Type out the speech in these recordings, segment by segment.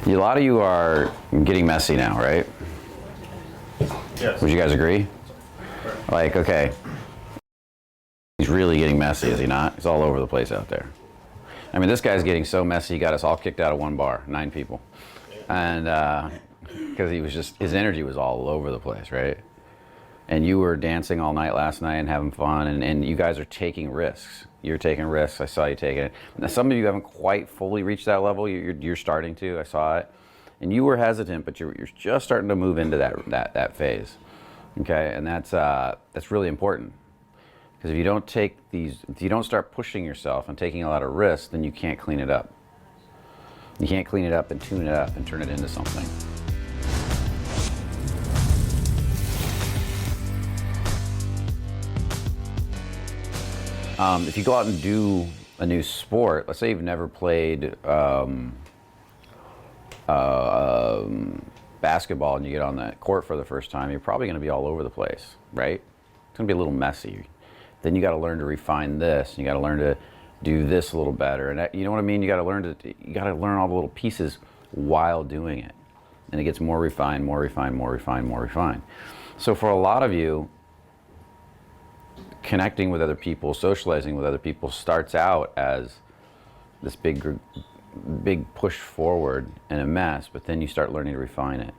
A lot of you are getting messy now, right? Yes. Would you guys agree? Like, okay, he's really getting messy, is he not? He's all over the place out there. I mean, this guy's getting so messy, he got us all kicked out of one bar, 9 people. And because he was just, his energy was all over the place, right? And you were dancing all night last night and having fun, and you guys are taking risks. You're taking risks. I saw you taking it. Now, some of you haven't quite fully reached that level. You're starting to. I saw it. And you were hesitant, but you're just starting to move into that phase. Okay, and that's really important. Because if you don't if you don't start pushing yourself and taking a lot of risks, then you can't clean it up. You can't clean it up and tune it up and turn it into something. If you go out and do a new sport, let's say you've never played basketball and you get on that court for the first time, you're probably going to be all over the place, right? It's going to be a little messy. Then you got to learn to refine this. And you got to learn to do this a little better, and you know what I mean. You got to learn all the little pieces while doing it, and it gets more refined, more refined, more refined, more refined. So for a lot of you, connecting with other people, socializing with other people starts out as this big push forward and a mess, but then you start learning to refine it.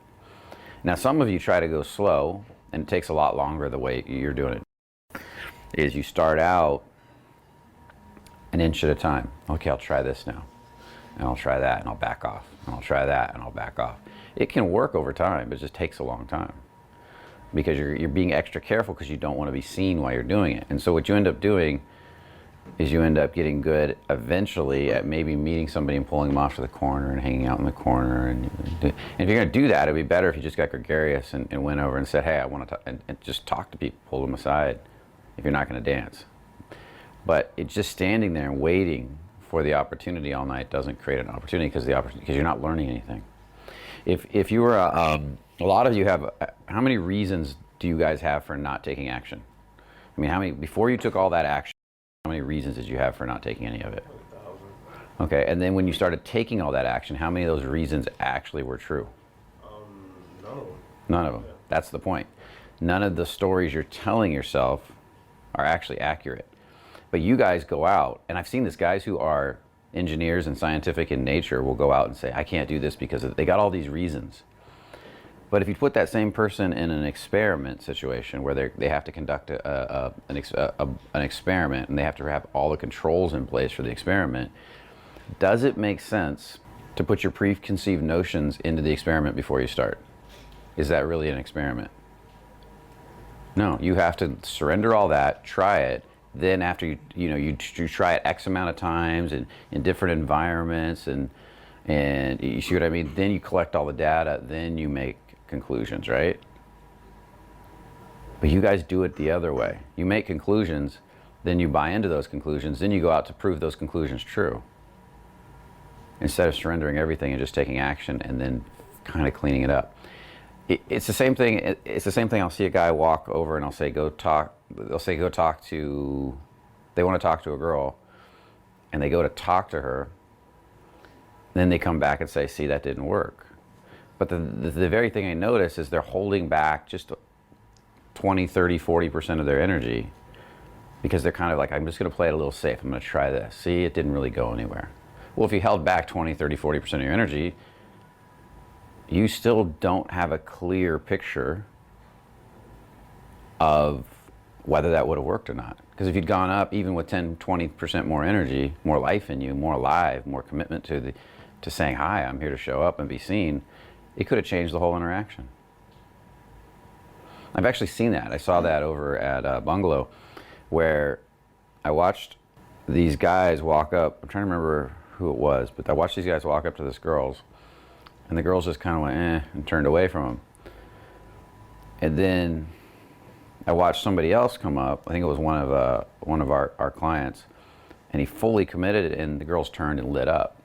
Now, some of you try to go slow, and it takes a lot longer the way you're doing it. Is you start out an inch at a time. Okay, I'll try this now, and I'll try that, and I'll back off, and I'll try that, and I'll back off. It can work over time, but it just takes a long time. Because you're being extra careful because you don't want to be seen while you're doing it. And so what you end up doing is you end up getting good eventually at maybe meeting somebody and pulling them off to the corner and hanging out in the corner. And if you're going to do that, it'd be better if you just got gregarious and went over and said, hey, I want to talk, and just talk to people, pull them aside if you're not going to dance. But it's just standing there and waiting for the opportunity all night doesn't create an opportunity because you're not learning anything. If you were a lot of you have, how many reasons do you guys have for not taking action? I mean, how many, before you took all that action, how many reasons did you have for not taking any of it? 1,000. Okay, and then when you started taking all that action, how many of those reasons actually were true? None of them. None of them. Yeah. That's the point. None of the stories you're telling yourself are actually accurate. But you guys go out, and I've seen this, guys who are engineers and scientific in nature will go out and say, I can't do this because they got all these reasons. But if you put that same person in an experiment situation where they have to conduct an experiment and they have to have all the controls in place for the experiment, does it make sense to put your preconceived notions into the experiment before you start? Is that really an experiment? No, you have to surrender all that, try it. Then after you try it X amount of times and in different environments and you see what I mean? Then you collect all the data, then you make conclusions, right? But you guys do it the other way. You make conclusions, then you buy into those conclusions, then you go out to prove those conclusions true. Instead of surrendering everything and just taking action and then kind of cleaning it up. It's the same thing. It's the same thing. I'll see a guy walk over and I'll say, go talk. They'll say, go talk to, they want to talk to a girl, and they go to talk to her. Then they come back and say, see, that didn't work. But the very thing I notice is they're holding back just 20, 30, 40% of their energy because they're kind of like, I'm just going to play it a little safe. I'm going to try this. See, it didn't really go anywhere. Well, if you held back 20, 30, 40% of your energy, you still don't have a clear picture of whether that would have worked or not. Because if you'd gone up even with 10, 20% more energy, more life in you, more alive, more commitment to saying, hi, I'm here to show up and be seen, it could have changed the whole interaction. I've actually seen that. I saw that over at Bungalow, where I watched these guys walk up. I'm trying to remember who it was, but I watched these guys walk up to this girl's, and the girls just kind of went, and turned away from them. And then I watched somebody else come up. I think it was one of our clients, and he fully committed, and the girls turned and lit up.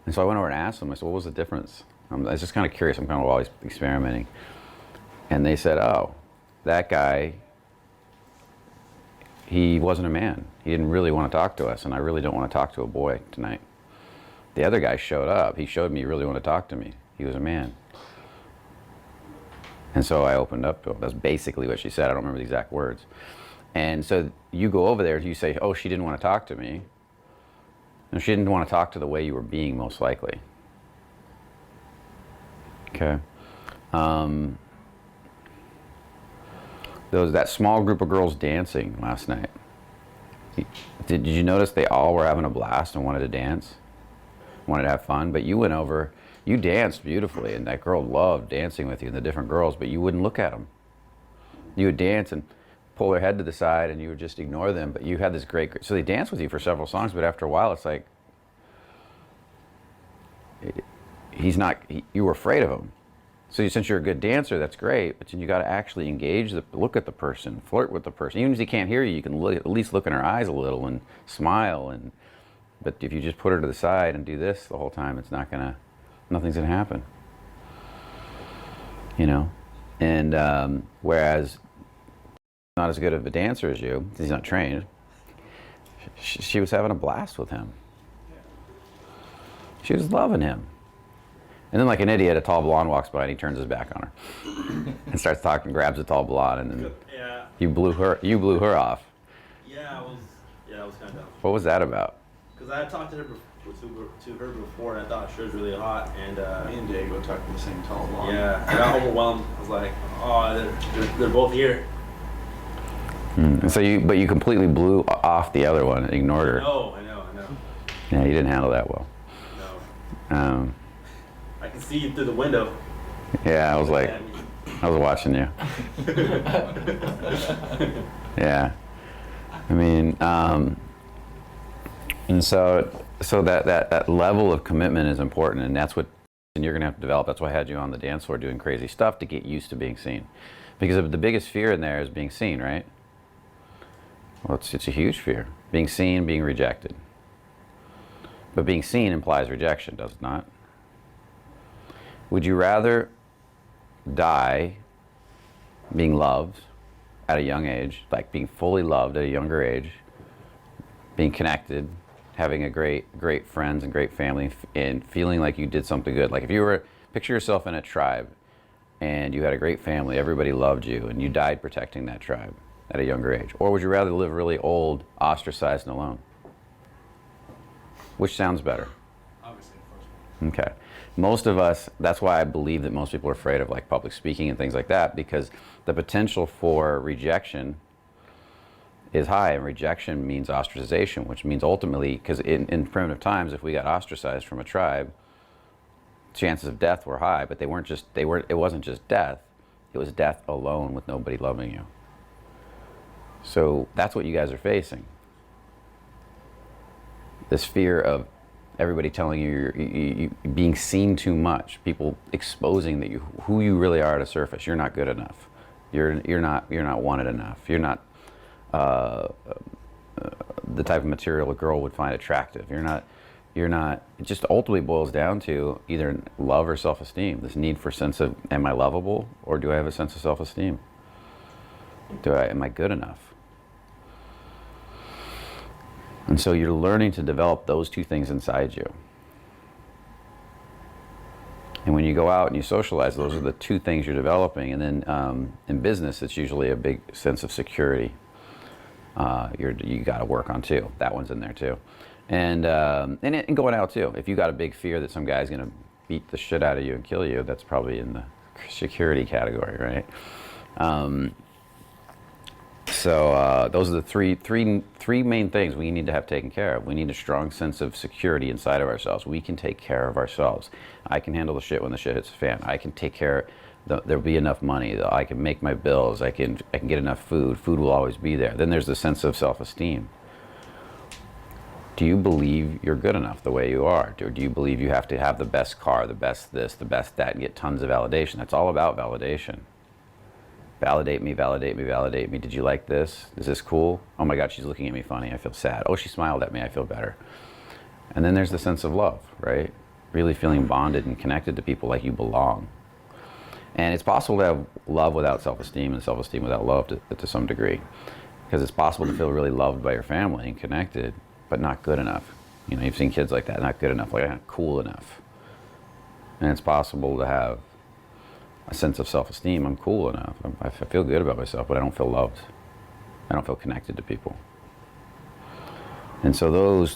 And so I went over and asked them. I said, what was the difference? I was just kind of curious. I'm kind of always experimenting. And they said, oh, that guy, he wasn't a man. He didn't really want to talk to us, and I really don't want to talk to a boy tonight. The other guy showed up. He showed me he really wanted to talk to me. He was a man. And so I opened up to him. That's basically what she said. I don't remember the exact words. And so you go over there and you say, oh, she didn't want to talk to me. No, she didn't want to talk to the way you were being, most likely. Okay. That small group of girls dancing last night. Did you notice they all were having a blast and wanted to dance? Wanted to have fun? But you went over, you danced beautifully, and that girl loved dancing with you and the different girls, but you wouldn't look at them. You would dance and pull their head to the side and you would just ignore them, but you had this great, so they danced with you for several songs, but after a while it's like, you were afraid of him. So since you're a good dancer, that's great, but then you got to actually engage, look at the person, flirt with the person. Even if he can't hear you, you can at least look in her eyes a little and smile. But if you just put her to the side and do this the whole time, nothing's gonna happen. You know, and whereas not as good of a dancer as you, he's not trained. She was having a blast with him. She was loving him. And then, like an idiot, a tall blonde walks by and he turns his back on her and starts talking, grabs the tall blonde, and then you blew her off. Yeah, I was kind of dumb. What was that about? Because I had talked to her before, and I thought she was really hot, and Me and Diego talked to the same tall blonde. yeah, I got overwhelmed. I was like, oh, they're both here. And so but you completely blew off the other one and ignored her. I know. Yeah, you didn't handle that well. No. I can see you through the window. Yeah, I was watching you. Yeah. I mean, and so that level of commitment is important, and that's what you're going to have to develop. That's why I had you on the dance floor doing crazy stuff to get used to being seen. Because the biggest fear in there is being seen, right? Well, it's a huge fear. Being seen, being rejected. But being seen implies rejection, does it not? Would you rather die being loved at a young age, like being fully loved at a younger age, being connected, having a great friends and great family, and feeling like you did something good? Like if you were, picture yourself in a tribe and you had a great family, everybody loved you, and you died protecting that tribe at a younger age. Or would you rather live really old, ostracized and alone? Which sounds better? Obviously, the first one. Okay. Most of us, that's why I believe that most people are afraid of like public speaking and things like that, because the potential for rejection is high, and rejection means ostracization, which means ultimately, because in primitive times, if we got ostracized from a tribe, chances of death were high, but it wasn't just death, it was death alone with nobody loving you. So that's what you guys are facing. This fear of everybody telling you you're being seen too much, people exposing that who you really are at a surface. You're not good enough. You're not wanted enough. You're not the type of material a girl would find attractive. You're not. It just ultimately boils down to either love or self-esteem. This need for sense of, am I lovable, or do I have a sense of self-esteem? Am I good enough? And so you're learning to develop those two things inside you. And when you go out and you socialize, those are the two things you're developing. And then in business, it's usually a big sense of security. You got to work on too. That one's in there too. And going out too. If you got a big fear that some guy's going to beat the shit out of you and kill you, that's probably in the security category, right? So those are the three main things we need to have taken care of. We need a strong sense of security inside of ourselves. We can take care of ourselves. I can handle the shit when the shit hits the fan. I can take care. There'll be enough money. I can make my bills. I can get enough food. Food will always be there. Then there's the sense of self-esteem. Do you believe you're good enough the way you are? Or do you believe you have to have the best car, the best this, the best that, and get tons of validation? That's all about validation. Validate me, validate me, validate me. Did you like this? Is this cool? Oh my God, she's looking at me funny. I feel sad. Oh, she smiled at me. I feel better. And then there's the sense of love, right? Really feeling bonded and connected to people like you belong. And it's possible to have love without self-esteem and self-esteem without love to some degree. Because it's possible to feel really loved by your family and connected, but not good enough. You know, you've seen kids like that, not good enough, like not cool enough. And it's possible to have a sense of self-esteem. I'm cool enough. I feel good about myself, but I don't feel loved. I don't feel connected to people. And so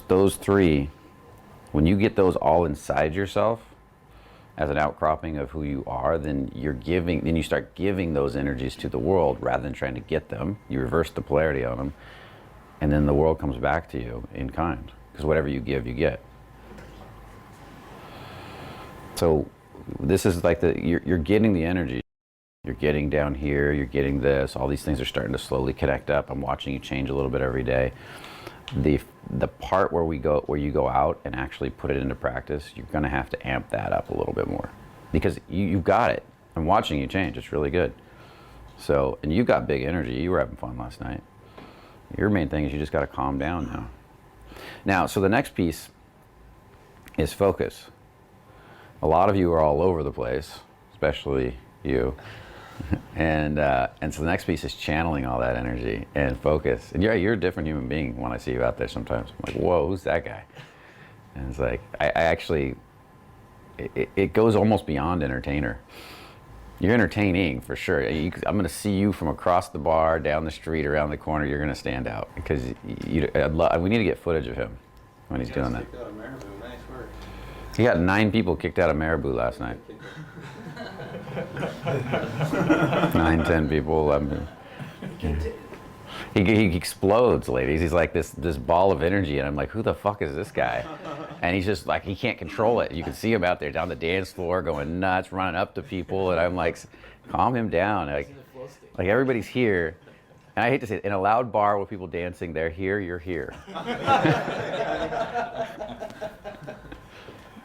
those three, when you get those all inside yourself as an outcropping of who you are, then then you start giving those energies to the world rather than trying to get them. You reverse the polarity on them, and then the world comes back to you in kind, because whatever you give, you get. So this is like you're getting the energy. You're getting down here, you're getting this, all these things are starting to slowly connect up. I'm watching you change a little bit every day. The part where you go out and actually put it into practice, you're gonna have to amp that up a little bit more, because you've got it. I'm watching you change, it's really good. So, and you've got big energy, you were having fun last night. Your main thing is you just gotta calm down now. Now, so the next piece is focus. A lot of you are all over the place, especially you. And so the next piece is channeling all that energy and focus. And you're a different human being when I see you out there sometimes. I'm like, whoa, who's that guy? And it's like, I actually, it goes almost beyond entertainer. You're entertaining for sure. I'm going to see you from across the bar, down the street, around the corner. You're going to stand out, because we need to get footage of him when he's doing that. Nice work. He got 9 people kicked out of Marabou last night. 9, 10 people, 11. He explodes, ladies. He's like this ball of energy, and I'm like, who the fuck is this guy? And he's just like, he can't control it. You can see him out there down the dance floor going nuts, running up to people, and I'm like, calm him down. Like everybody's here, and I hate to say it, in a loud bar with people dancing, they're here, you're here.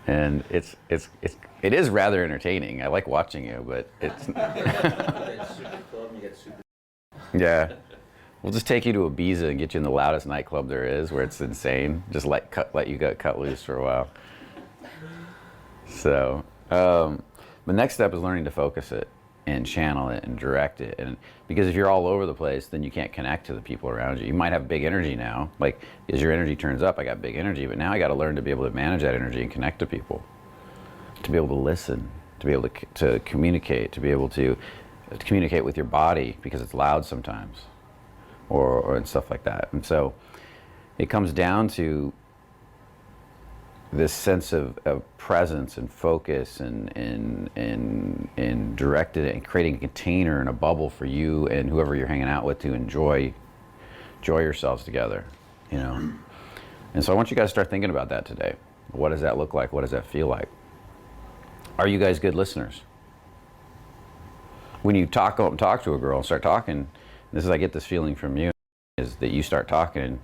And it is rather entertaining. I like watching you, but it's yeah. We'll just take you to Ibiza and get you in the loudest nightclub there is, where it's insane. Just let you get cut loose for a while. So the next step is learning to focus it and channel it and direct it. And because if you're all over the place, then you can't connect to the people around you. You might have big energy now. Like, as your energy turns up, I got big energy, but now I got to learn to be able to manage that energy and connect to people, to be able to listen, to be able to communicate, to be able to communicate with your body, because it's loud sometimes, or and stuff like that. And so it comes down to this sense of presence and focus and directed it, and creating a container and a bubble for you and whoever you're hanging out with to enjoy yourselves together, you know. And so I want you guys to start thinking about that today. What does that look like? What does that feel like? Are you guys good listeners? When you talk to a girl and start talking, this is, I get this feeling from you, is that you start talking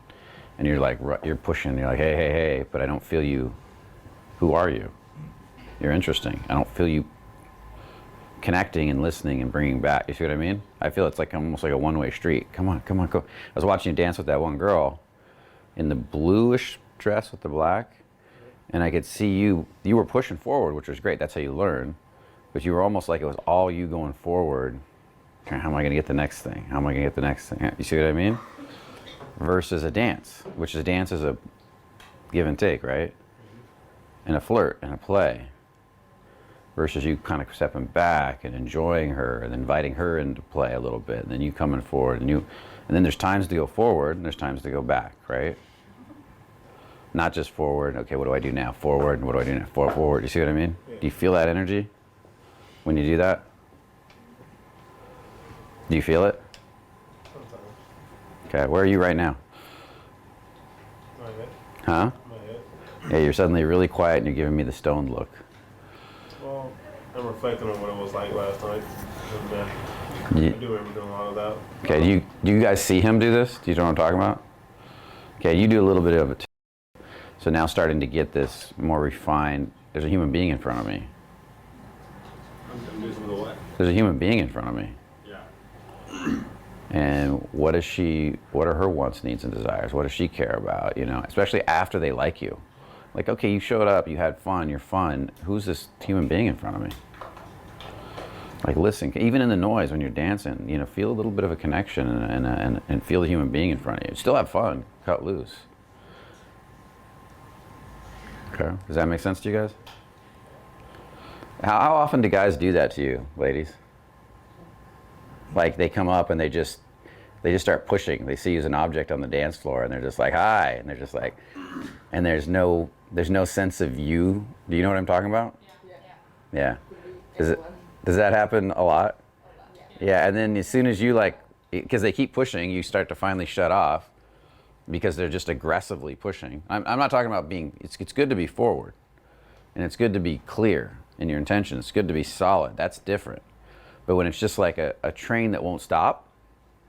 and you're like, you're pushing, you're like, hey, but I don't feel you. Who are you? You're interesting. I don't feel you connecting and listening and bringing back. You see what I mean? I feel it's like almost like a one-way street. Come on, go. I was watching you dance with that one girl in the bluish dress with the black, and I could see you were pushing forward, which was great. That's how you learn. But you were almost like it was all you going forward. How am I going to get the next thing? How am I going to get the next thing? You see what I mean? Versus a dance, which is dance is a give and take, right? And a flirt and a play. Versus you kind of stepping back and enjoying her and inviting her into play a little bit, and then you coming forward, and then there's times to go forward and there's times to go back, right? Not just forward. Okay, what do I do now? Forward. And what do I do now? Forward. You see what I mean? Yeah. Do you feel that energy when you do that? Do you feel it? Sometimes. Okay, where are you right now? My head. Huh? My head. Yeah, you're suddenly really quiet and you're giving me the stoned look. Well, I'm reflecting on what it was like last night. And, I do remember doing a lot of that. Okay, do you guys see him do this? Do you know what I'm talking about? Okay, you do a little bit of it too. So now starting to get this more refined. There's a human being in front of me. I'm doing some of the what? There's a human being in front of me. Yeah. And what are her wants, needs, and desires? What does she care about? You know, especially after they like you. Like, okay, you showed up, you had fun, you're fun. Who's this human being in front of me? Like, listen, even in the noise when you're dancing, you know, feel a little bit of a connection and feel the human being in front of you. Still have fun, cut loose. Okay. Does that make sense to you guys? How often do guys do that to you, ladies? Like they come up and they just start pushing. They see you as an object on the dance floor, and they're just like, hi, and they're just like, and there's no sense of you. Do you know what I'm talking about? Yeah. Does that happen a lot? Yeah, and then as soon as you because they keep pushing, you start to finally shut off because they're just aggressively pushing. I'm not talking about being, it's good to be forward, and it's good to be clear in your intention. It's good to be solid. That's different. But when it's just like a train that won't stop,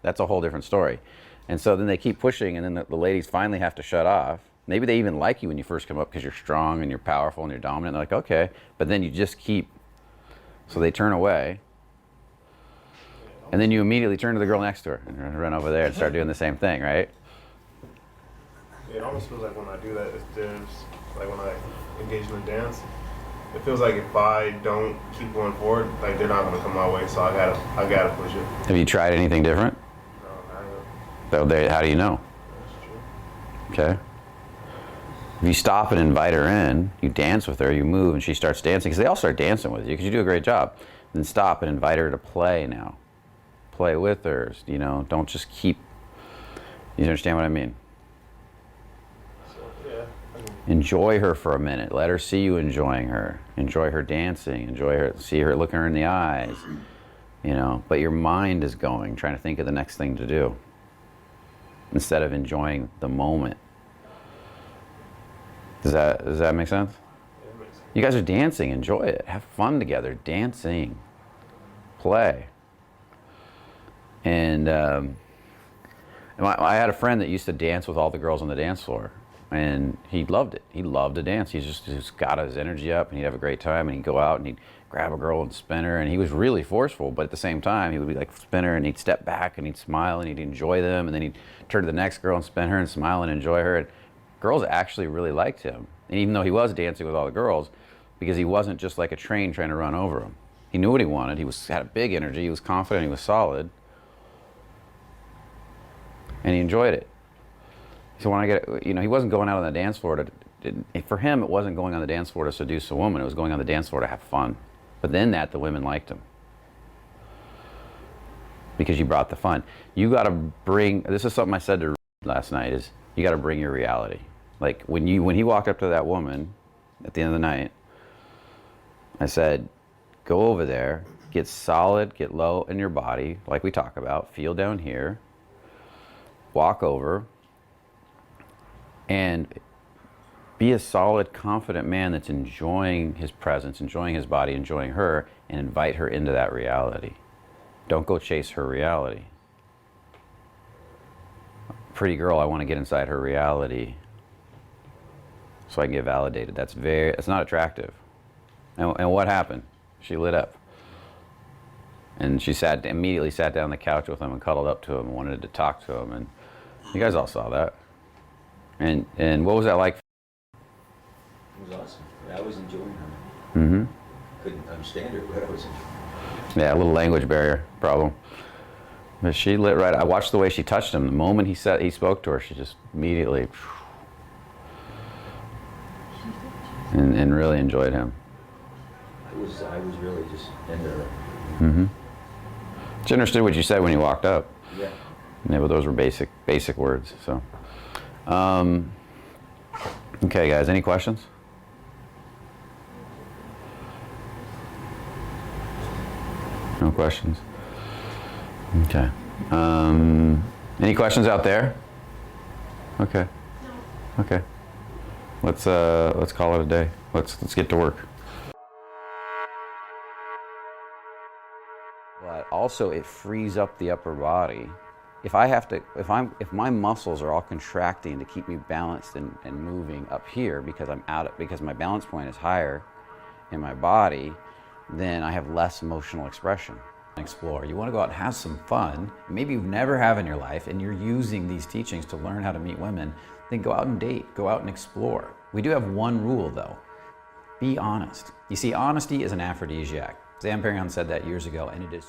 that's a whole different story. And so then they keep pushing, and then the ladies finally have to shut off. Maybe they even like you when you first come up because you're strong and you're powerful and you're dominant. They're like, okay, but then you just keep, so they turn away. And then you immediately turn to the girl next to her and run over there and start doing the same thing, right? It almost feels like when I do that, like when I engage in a dance, it feels like if I don't keep going forward, like they're not gonna come my way, so I gotta push it. Have you tried anything different? No, I haven't. So how do you know? That's true. Okay. If you stop and invite her in, you dance with her, you move, and she starts dancing, because they all start dancing with you, because you do a great job. Then stop and invite her to play now. Play with her, don't just keep, you understand what I mean? So, yeah. Enjoy her for a minute. Let her see you enjoying her. Enjoy her dancing. Enjoy her, see her, look her in the eyes, but your mind is going, trying to think of the next thing to do instead of enjoying the moment. Does that make sense? Yeah, it makes sense. You guys are dancing. Enjoy it. Have fun together. Dancing. Play. And I had a friend that used to dance with all the girls on the dance floor, and he loved it. He loved to dance. He just got his energy up, and he'd have a great time, and he'd go out and he'd grab a girl and spin her, and he was really forceful, but at the same time, he would be like spin her, and he'd step back, and he'd smile, and he'd enjoy them, and then he'd turn to the next girl and spin her and smile and enjoy her. And girls actually really liked him, and even though he was dancing with all the girls, because he wasn't just like a train trying to run over them. He knew what he wanted. He had a big energy. He was confident. He was solid. And he enjoyed it. So when he wasn't going out on the dance floor for him, it wasn't going on the dance floor to seduce a woman. It was going on the dance floor to have fun. But then the women liked him. Because you brought the fun. You got to bring, this is something I said to last night, is you got to bring your reality. Like when he walked up to that woman at the end of the night, I said, go over there, get solid, get low in your body, like we talk about, feel down here, walk over, and be a solid, confident man that's enjoying his presence, enjoying his body, enjoying her, and invite her into that reality. Don't go chase her reality. Pretty girl, I want to get inside her reality so I can get validated. It's not attractive. And what happened? She lit up. And she immediately sat down on the couch with him and cuddled up to him and wanted to talk to him. And you guys all saw that. And what was that like? It was awesome. I was enjoying her. Mm-hmm. Couldn't understand her, but I was enjoying her. Yeah, a little language barrier problem. But she lit right. I watched the way she touched him. The moment he spoke to her, she just immediately and really enjoyed him. I was really just into her. Mm-hmm. She understood what you said when you walked up. Yeah. Yeah, but those were basic words. So, okay, guys, any questions? No questions. Okay. Any questions out there? Okay. Okay. Let's call it a day. Let's get to work. But also it frees up the upper body. If my muscles are all contracting to keep me balanced and moving up here because because my balance point is higher in my body, then I have less emotional expression. Explore. You want to go out and have some fun, maybe you've never have in your life, and you're using these teachings to learn how to meet women, then go out and date, go out and explore. We do have one rule though, be honest. You see, honesty is an aphrodisiac. Zamparion said that years ago, and it is